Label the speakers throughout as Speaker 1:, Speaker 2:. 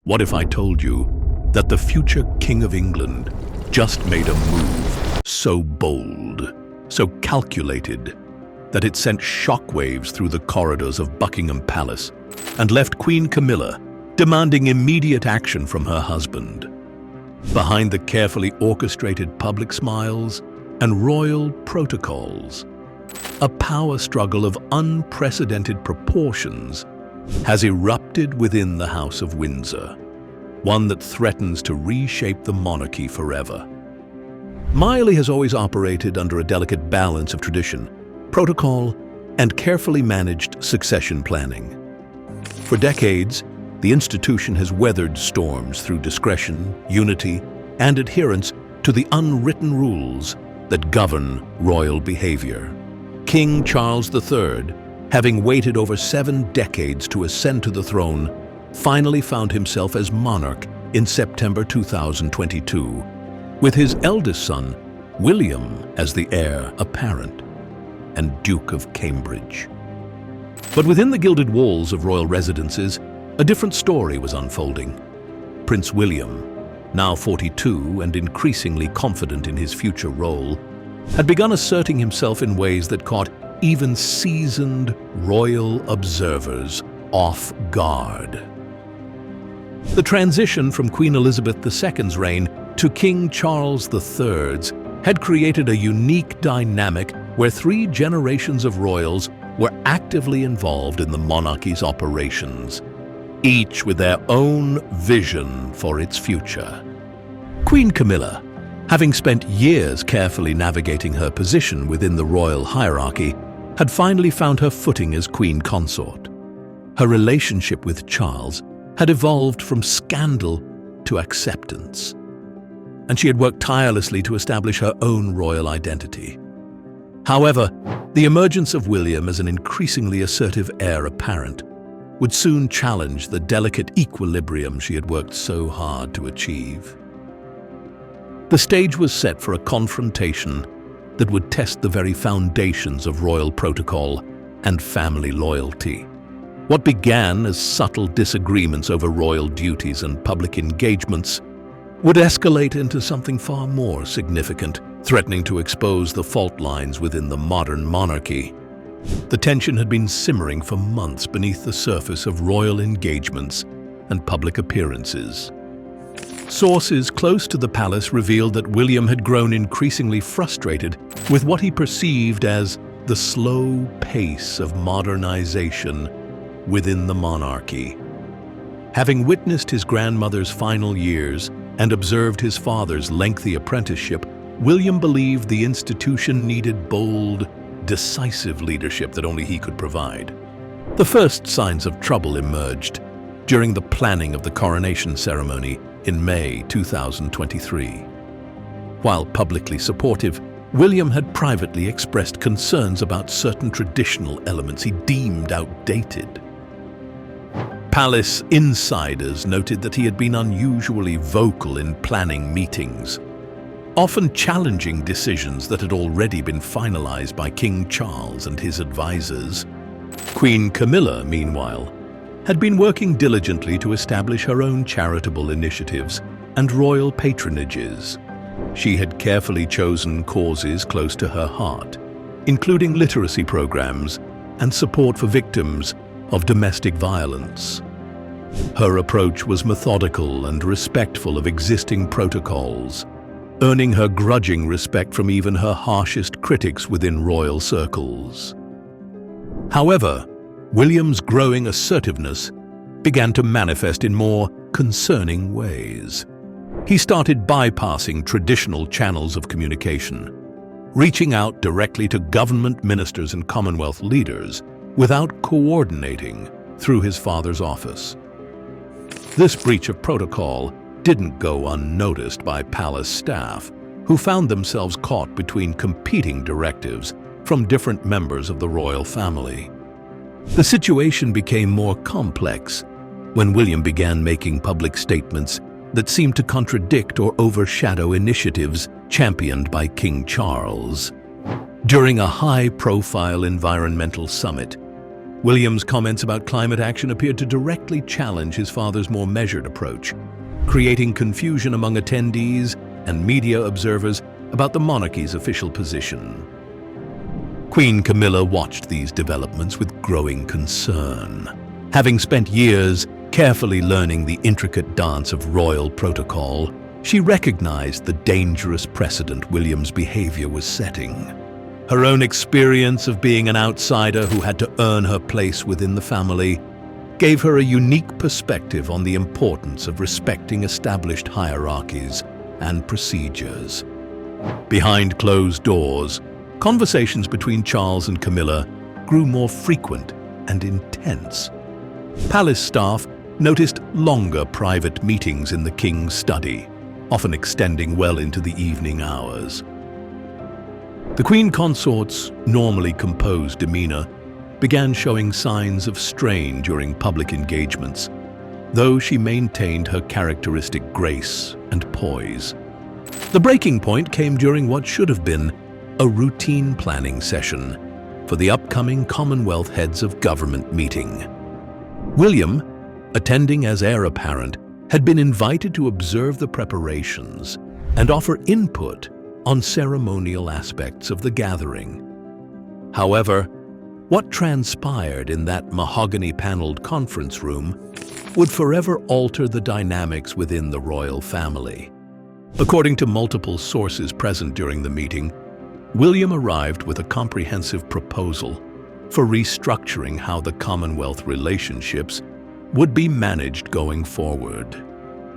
Speaker 1: What if I told you that the future King of England just made a move so bold, so calculated, that it sent shockwaves through the corridors of Buckingham Palace and left Queen Camilla demanding immediate action from her husband? Behind the carefully orchestrated public smiles and royal protocols, a power struggle of unprecedented proportions has erupted within the House of Windsor, one that threatens to reshape the monarchy forever. Miley has always operated under a delicate balance of tradition, protocol, and carefully managed succession planning. For decades, the institution has weathered storms through discretion, unity, and adherence to the unwritten rules that govern royal behavior. King Charles III, having waited over 7 decades to ascend to the throne, finally found himself as monarch in September 2022, with his eldest son, William, as the heir apparent and Duke of Cambridge. But within the gilded walls of royal residences, a different story was unfolding. Prince William, now 42 and increasingly confident in his future role, had begun asserting himself in ways that caught even seasoned royal observers off guard. The transition from Queen Elizabeth II's reign to King Charles III's had created a unique dynamic where 3 generations of royals were actively involved in the monarchy's operations, each with their own vision for its future. Queen Camilla, having spent years carefully navigating her position within the royal hierarchy, had finally found her footing as queen consort. Her relationship with Charles had evolved from scandal to acceptance, and she had worked tirelessly to establish her own royal identity. However, the emergence of William as an increasingly assertive heir apparent would soon challenge the delicate equilibrium she had worked so hard to achieve. The stage was set for a confrontation that would test the very foundations of royal protocol and family loyalty. What began as subtle disagreements over royal duties and public engagements would escalate into something far more significant, threatening to expose the fault lines within the modern monarchy. The tension had been simmering for months beneath the surface of royal engagements and public appearances. Sources close to the palace revealed that William had grown increasingly frustrated with what he perceived as the slow pace of modernization within the monarchy. Having witnessed his grandmother's final years and observed his father's lengthy apprenticeship, William believed the institution needed bold, decisive leadership that only he could provide. The first signs of trouble emerged during the planning of the coronation ceremony in May 2023. While publicly supportive, William had privately expressed concerns about certain traditional elements he deemed outdated. Palace insiders noted that he had been unusually vocal in planning meetings, often challenging decisions that had already been finalized by King Charles and his advisors. Queen Camilla, meanwhile, had been working diligently to establish her own charitable initiatives and royal patronages. She had carefully chosen causes close to her heart, including literacy programs and support for victims of domestic violence. Her approach was methodical and respectful of existing protocols, earning her grudging respect from even her harshest critics within royal circles. However, William's growing assertiveness began to manifest in more concerning ways. He started bypassing traditional channels of communication, reaching out directly to government ministers and Commonwealth leaders without coordinating through his father's office. This breach of protocol didn't go unnoticed by palace staff, who found themselves caught between competing directives from different members of the royal family. The situation became more complex when William began making public statements that seemed to contradict or overshadow initiatives championed by King Charles. During a high-profile environmental summit, William's comments about climate action appeared to directly challenge his father's more measured approach, creating confusion among attendees and media observers about the monarchy's official position. Queen Camilla watched these developments with growing concern. Having spent years carefully learning the intricate dance of royal protocol, she recognized the dangerous precedent William's behavior was setting. Her own experience of being an outsider who had to earn her place within the family gave her a unique perspective on the importance of respecting established hierarchies and procedures. Behind closed doors, conversations between Charles and Camilla grew more frequent and intense. Palace staff noticed longer private meetings in the king's study, often extending well into the evening hours. The Queen Consort's normally composed demeanor began showing signs of strain during public engagements, though she maintained her characteristic grace and poise. The breaking point came during what should have been a routine planning session for the upcoming Commonwealth Heads of Government meeting. William, attending as heir apparent, had been invited to observe the preparations and offer input on ceremonial aspects of the gathering. However, what transpired in that mahogany-paneled conference room would forever alter the dynamics within the royal family. According to multiple sources present during the meeting, William arrived with a comprehensive proposal for restructuring how the Commonwealth relationships would be managed going forward.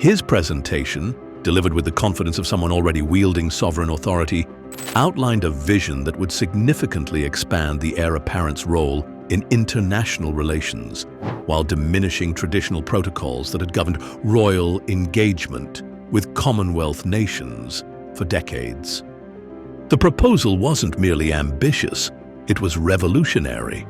Speaker 1: His presentation, delivered with the confidence of someone already wielding sovereign authority, outlined a vision that would significantly expand the heir apparent's role in international relations, while diminishing traditional protocols that had governed royal engagement with Commonwealth nations for decades. The proposal wasn't merely ambitious, it was revolutionary.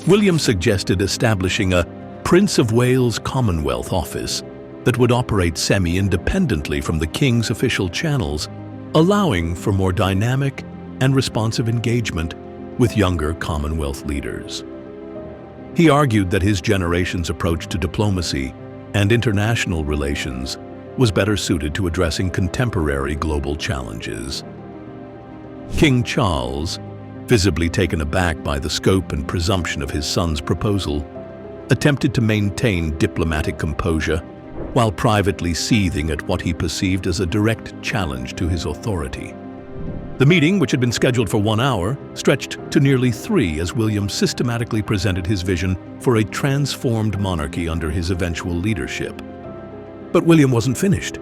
Speaker 1: William suggested establishing a Prince of Wales Commonwealth office that would operate semi-independently from the King's official channels, allowing for more dynamic and responsive engagement with younger Commonwealth leaders. He argued that his generation's approach to diplomacy and international relations was better suited to addressing contemporary global challenges. King Charles, visibly taken aback by the scope and presumption of his son's proposal, attempted to maintain diplomatic composure while privately seething at what he perceived as a direct challenge to his authority. The meeting, which had been scheduled for 1 hour, stretched to nearly 3 as William systematically presented his vision for a transformed monarchy under his eventual leadership. But William wasn't finished.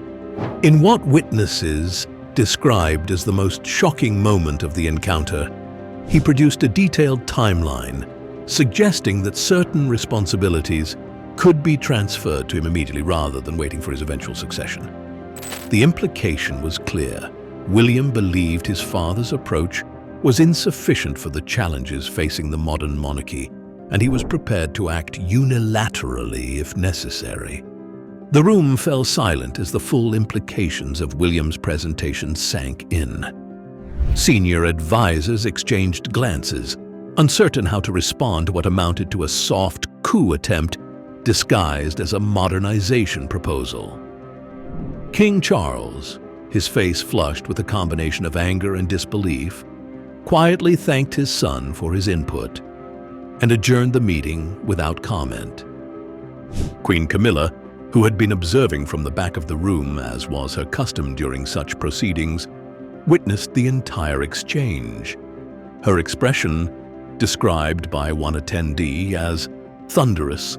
Speaker 1: In what witnesses described as the most shocking moment of the encounter, he produced a detailed timeline, suggesting that certain responsibilities could be transferred to him immediately rather than waiting for his eventual succession. The implication was clear. William believed his father's approach was insufficient for the challenges facing the modern monarchy, and he was prepared to act unilaterally if necessary. The room fell silent as the full implications of William's presentation sank in. Senior advisors exchanged glances, uncertain how to respond to what amounted to a soft coup attempt disguised as a modernization proposal. King Charles, his face flushed with a combination of anger and disbelief, quietly thanked his son for his input and adjourned the meeting without comment. Queen Camilla, who had been observing from the back of the room, as was her custom during such proceedings, witnessed the entire exchange. Her expression, described by one attendee as thunderous,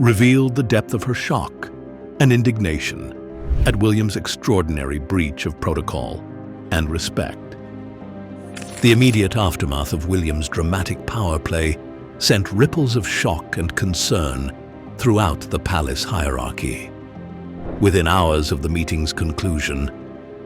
Speaker 1: revealed the depth of her shock and indignation at William's extraordinary breach of protocol and respect. The immediate aftermath of William's dramatic power play sent ripples of shock and concern throughout the palace hierarchy. Within hours of the meeting's conclusion,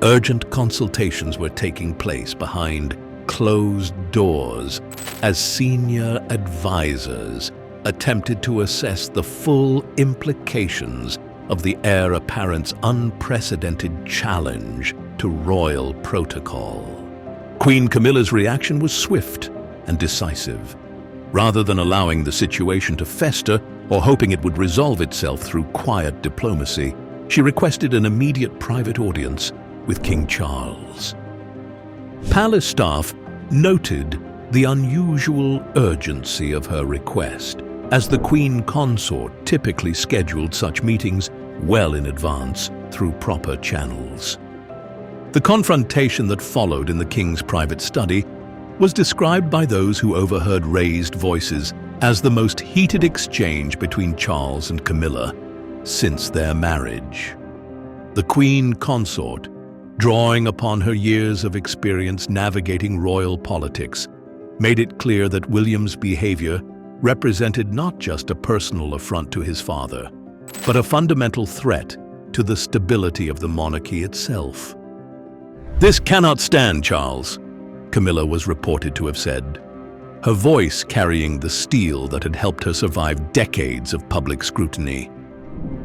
Speaker 1: urgent consultations were taking place behind closed doors as senior advisors attempted to assess the full implications of the heir apparent's unprecedented challenge to royal protocol. Queen Camilla's reaction was swift and decisive. Rather than allowing the situation to fester or hoping it would resolve itself through quiet diplomacy, she requested an immediate private audience with King Charles. Palace staff noted the unusual urgency of her request, as the Queen Consort typically scheduled such meetings well in advance through proper channels. The confrontation that followed in the King's private study was described by those who overheard raised voices as the most heated exchange between Charles and Camilla since their marriage. The Queen Consort, drawing upon her years of experience navigating royal politics, made it clear that William's behavior represented not just a personal affront to his father, but a fundamental threat to the stability of the monarchy itself. "This cannot stand, Charles," Camilla was reported to have said, her voice carrying the steel that had helped her survive decades of public scrutiny.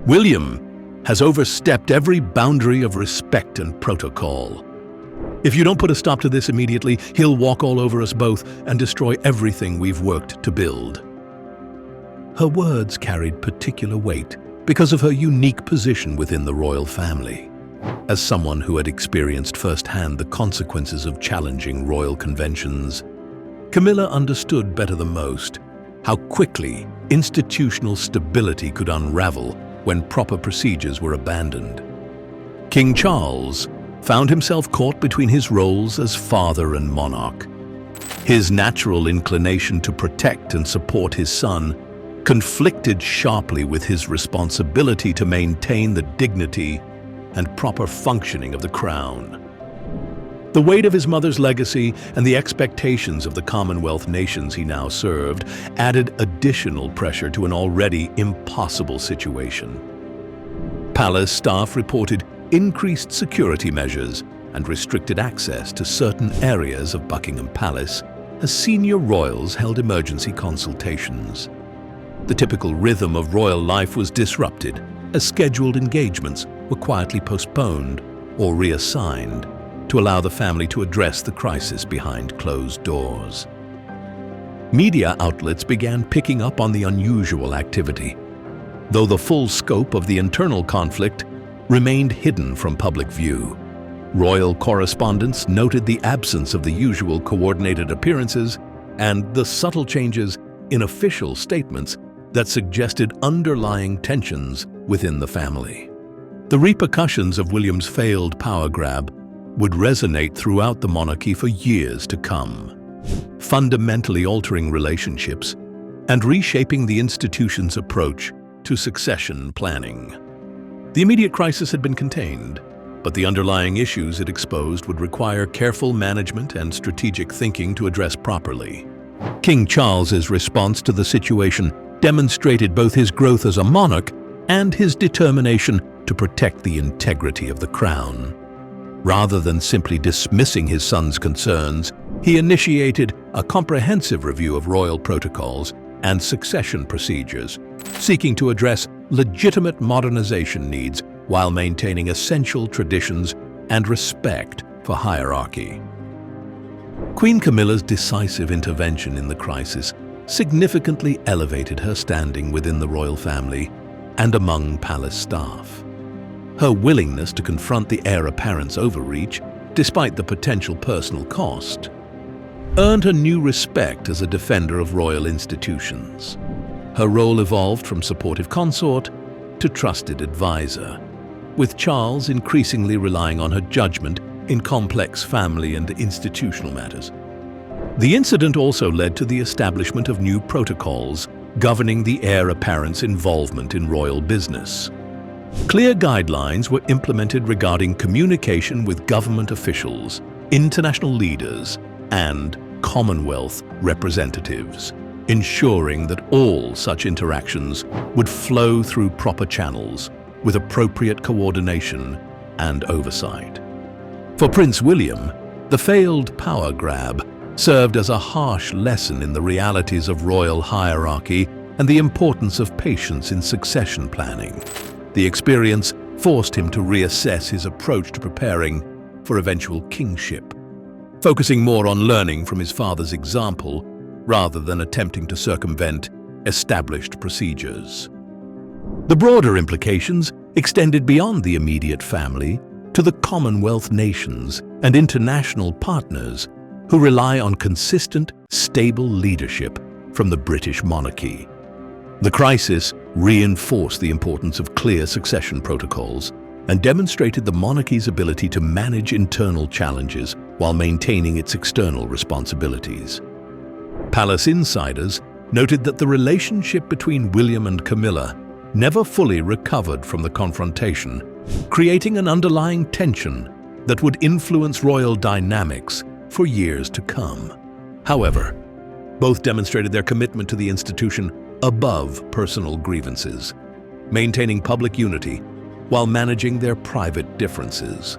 Speaker 1: "William has overstepped every boundary of respect and protocol. If you don't put a stop to this immediately, he'll walk all over us both and destroy everything we've worked to build." Her words carried particular weight because of her unique position within the royal family. As someone who had experienced firsthand the consequences of challenging royal conventions, Camilla understood better than most how quickly institutional stability could unravel when proper procedures were abandoned. King Charles found himself caught between his roles as father and monarch. His natural inclination to protect and support his son conflicted sharply with his responsibility to maintain the dignity and proper functioning of the crown. The weight of his mother's legacy and the expectations of the Commonwealth nations he now served added additional pressure to an already impossible situation. Palace staff reported increased security measures and restricted access to certain areas of Buckingham Palace as senior royals held emergency consultations. The typical rhythm of royal life was disrupted as scheduled engagements were quietly postponed or reassigned to allow the family to address the crisis behind closed doors. Media outlets began picking up on the unusual activity, though the full scope of the internal conflict remained hidden from public view. Royal correspondents noted the absence of the usual coordinated appearances and the subtle changes in official statements that suggested underlying tensions within the family. The repercussions of William's failed power grab would resonate throughout the monarchy for years to come, fundamentally altering relationships and reshaping the institution's approach to succession planning. The immediate crisis had been contained, but the underlying issues it exposed would require careful management and strategic thinking to address properly. King Charles's response to the situation demonstrated both his growth as a monarch and his determination to protect the integrity of the crown. Rather than simply dismissing his son's concerns, he initiated a comprehensive review of royal protocols and succession procedures, seeking to address legitimate modernization needs while maintaining essential traditions and respect for hierarchy. Queen Camilla's decisive intervention in the crisis significantly elevated her standing within the royal family and among palace staff. Her willingness to confront the heir apparent's overreach, despite the potential personal cost, earned her new respect as a defender of royal institutions. Her role evolved from supportive consort to trusted advisor, with Charles increasingly relying on her judgment in complex family and institutional matters. The incident also led to the establishment of new protocols governing the heir apparent's involvement in royal business. Clear guidelines were implemented regarding communication with government officials, international leaders, and Commonwealth representatives, ensuring that all such interactions would flow through proper channels with appropriate coordination and oversight. For Prince William, the failed power grab served as a harsh lesson in the realities of royal hierarchy and the importance of patience in succession planning. The experience forced him to reassess his approach to preparing for eventual kingship. Focusing more on learning from his father's example rather than attempting to circumvent established procedures. The broader implications extended beyond the immediate family to the Commonwealth nations and international partners who rely on consistent, stable leadership from the British monarchy. The crisis reinforced the importance of clear succession protocols and demonstrated the monarchy's ability to manage internal challenges while maintaining its external responsibilities. Palace insiders noted that the relationship between William and Camilla never fully recovered from the confrontation, creating an underlying tension that would influence royal dynamics for years to come. However, both demonstrated their commitment to the institution above personal grievances, maintaining public unity while managing their private differences.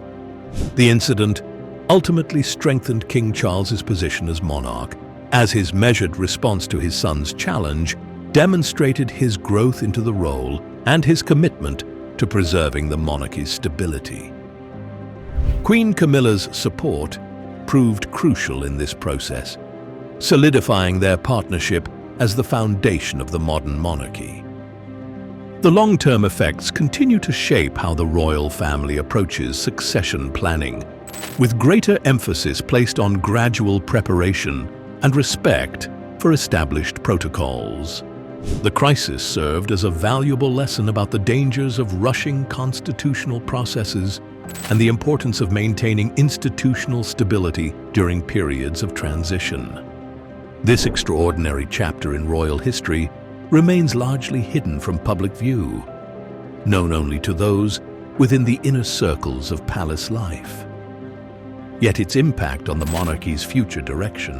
Speaker 1: The incident ultimately strengthened King Charles's position as monarch, as his measured response to his son's challenge demonstrated his growth into the role and his commitment to preserving the monarchy's stability. Queen Camilla's support proved crucial in this process, solidifying their partnership as the foundation of the modern monarchy. The long-term effects continue to shape how the royal family approaches succession planning, with greater emphasis placed on gradual preparation and respect for established protocols. The crisis served as a valuable lesson about the dangers of rushing constitutional processes and the importance of maintaining institutional stability during periods of transition. This extraordinary chapter in royal history remains largely hidden from public view, known only to those within the inner circles of palace life. Yet its impact on the monarchy's future direction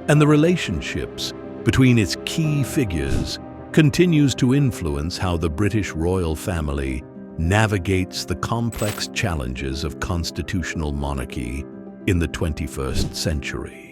Speaker 1: and the relationships between its key figures continues to influence how the British royal family navigates the complex challenges of constitutional monarchy in the 21st century.